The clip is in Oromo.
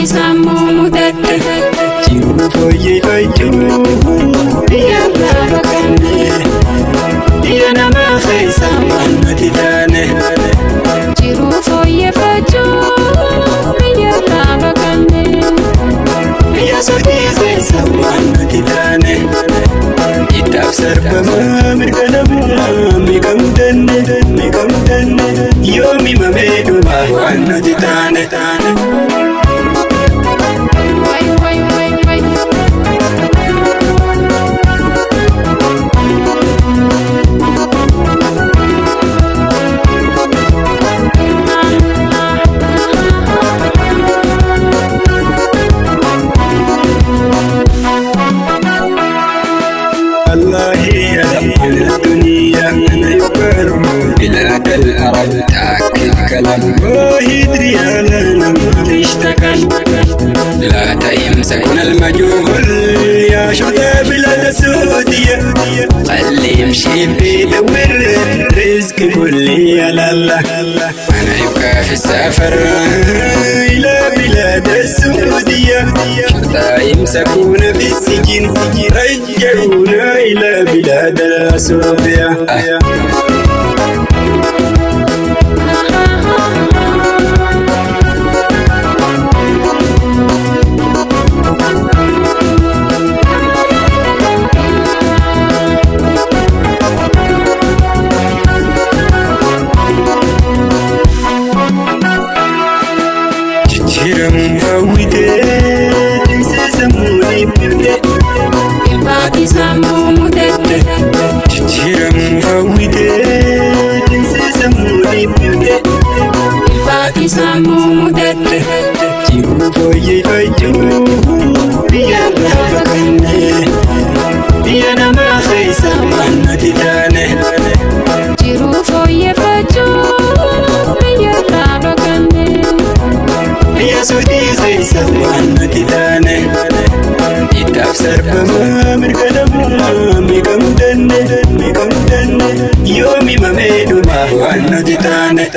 jijjiramuu jiruu fooyyeffachuu biyya lafa kannee biyya namaa keessa waan nuti taane jiruu fooyyeffachuu biyya lafa kannee biyya sochii keessa waan nuti taane ittaaf sarbama mirga namaa miidhamuu danne yoomi mamee dhuma waan nuti taane. بلاد الأرض تأكل كلام واحد ريالا ما فيش تكل لا تمسكن المجهول يا شطا بلاد السعودية خلي يمشي في دور رزق كلي يا لالا أنا يبقى في السفر إلى بلاد السعودية شطا يمسكون في السجن رجعونا إلى بلاد السعودية. jijjiramuuf hawwitee jijjiramuuf hawwitee jiruu fooyyeffachuu biyya lafa kannee biyya namaa keessa waan nuti taane jiruu fooyyeffachuu biyya lafa kannee biyya sochii keessa waan nuti taane ittaaf sarbama mirga namaa miidhamuu danne yoomi mamee dhuma waan nuti taane.